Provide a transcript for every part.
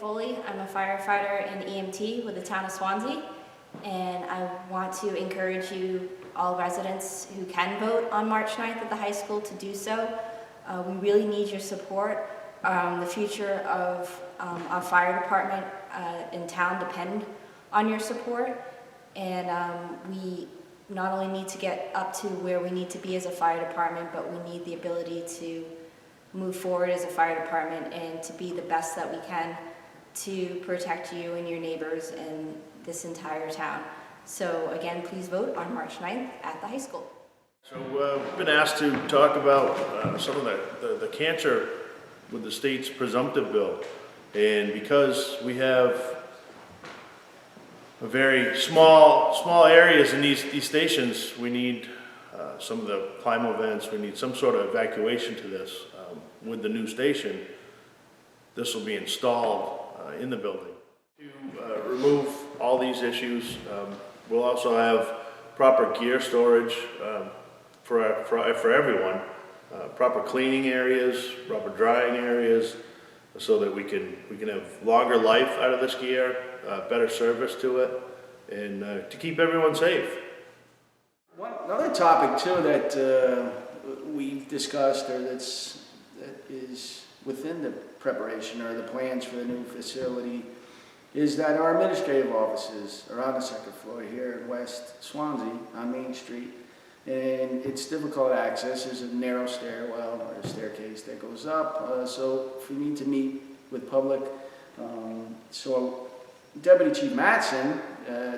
Foley. I'm a firefighter and EMT with the town of Swanzey, and I want to encourage you, all residents who can vote on March 9th at the high school, to do so. We really need your support. The future of our fire department in town depend on your support, and we not only need to get up to where we need to be as a fire department, but we need the ability to move forward as a fire department and to be the best that we can to protect you and your neighbors and this entire town. So again, please vote on March 9th at the high school. So we've been asked to talk about some of the cancer with the state's presumptive bill. And because we have a very small areas in these stations, we need some of the climate events, we need some sort of evacuation to this. With the new station, this will be installed in the building. To remove all these issues, we'll also have proper gear storage for everyone, proper cleaning areas, proper drying areas, so that we can have longer life out of this gear, better service to it, and to keep everyone safe. Another topic too that we've discussed, or that is within the preparation or the plans for the new facility, is that our administrative offices are on the second floor here in West Swanzey on Main Street, and it's difficult access. There's a narrow stairwell or a staircase that goes up, so if we need to meet with public, so Deputy Chief Mattson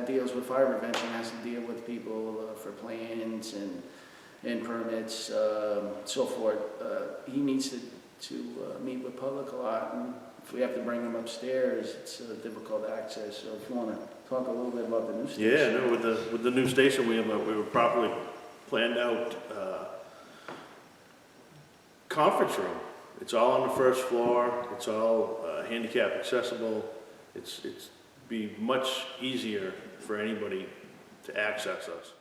deals with fire prevention, has to deal with people for plans and permits, so forth. He needs to meet with public a lot, and if we have to bring them upstairs, it's difficult access. So if you want to talk a little bit about the new station. Yeah, no, with the new station, we were properly planned out conference room. It's all on the first floor. It's all handicap accessible. It's be much easier for anybody to access us.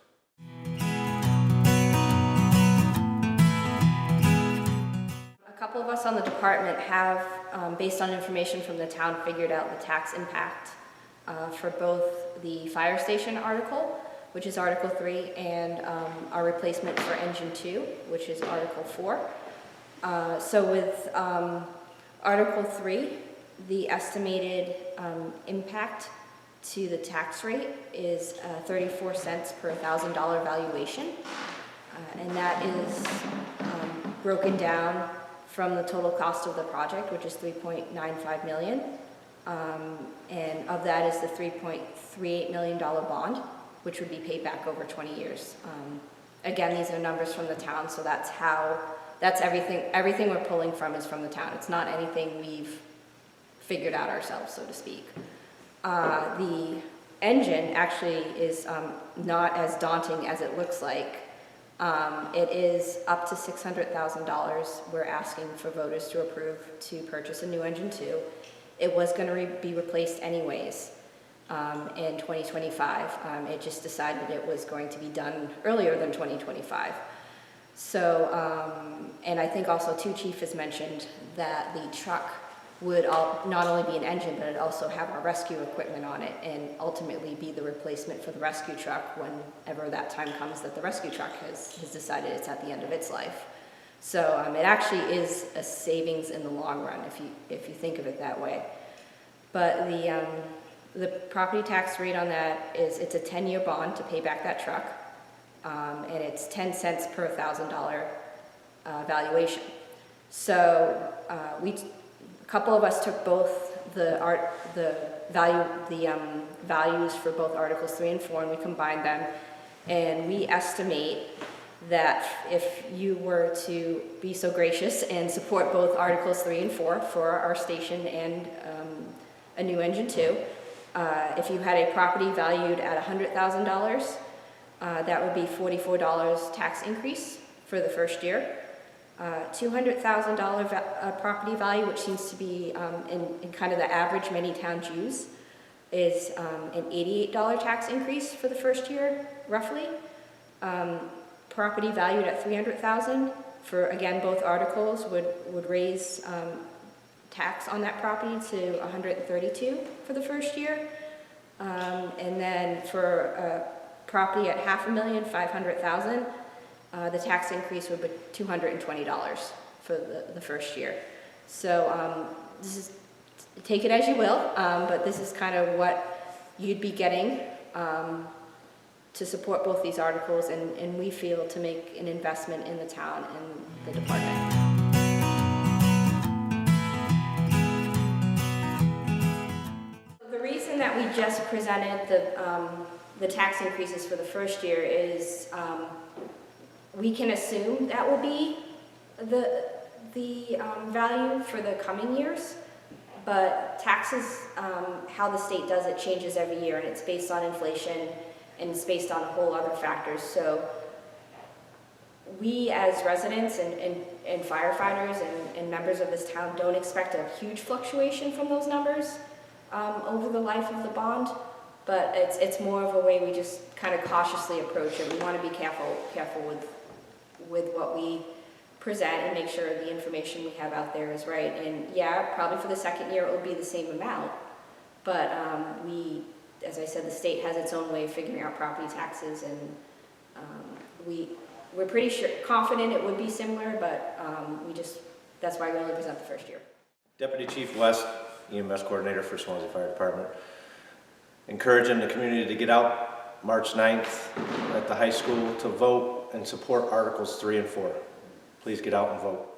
A couple of us on the department have, based on information from the town, figured out the tax impact for both the fire station article, which is Article 3, and our replacement for Engine 2, which is Article 4. So with Article 3, the estimated impact to the tax rate is 34 cents per $1,000 valuation, and that is broken down from the total cost of the project, which is $3.95 million, and of that is the $3.38 million bond, which would be paid back over 20 years. Again, these are numbers from the town, so that's everything we're pulling from is from the town. It's not anything we've figured out ourselves, so to speak. The engine actually is not as daunting as it looks like. It is up to $600,000 we're asking for voters to approve to purchase a new Engine 2. It was going to be replaced anyways in 2025. It just decided it was going to be done earlier than 2025. So, and I think also too, Chief has mentioned that the truck would not only be an engine, but it'd also have our rescue equipment on it, and ultimately be the replacement for the rescue truck whenever that time comes that the rescue truck has decided it's at the end of its life. So it actually is a savings in the long run if you think of it that way. But the property tax rate on that it's a 10-year bond to pay back that truck, and it's 10 cents per $1,000 valuation. So a couple of us took both the values for both Articles 3 and 4, and we combined them, and we estimate that if you were to be so gracious and support both Articles 3 and 4 for our station and a new Engine 2, if you had a property valued at $100,000, that would be $44 tax increase for the first year. $200,000 property value, which seems to be in kind of the average many towns use, is an $88 tax increase for the first year, roughly. Property valued at $300,000 for, again, both articles would raise tax on that property to 132 for the first year. And then for a property at $500,500, the tax increase would be $220 for the first year. So this is, take it as you will, but this is kind of what you'd be getting to support both these articles, and we feel to make an investment in the town and the department. The reason that we just presented the tax increases for the first year is we can assume that will be the value for the coming years, but taxes, how the state does it changes every year, and it's based on inflation and it's based on a whole other factors. So we as residents and firefighters and members of this town don't expect a huge fluctuation from those numbers over the life of the bond, but it's more of a way we just kind of cautiously approach it. We want to be careful with what we present and make sure the information we have out there is right. And yeah, probably for the second year it will be the same amount, but as I said, the state has its own way of figuring out property taxes, and we're pretty confident it would be similar, but that's why we only present the first year. Deputy Chief West, EMS Coordinator for Swanzey Fire Department. Encouraging the community to get out March 9th at the high school to vote and support Articles 3 and 4. Please get out and vote.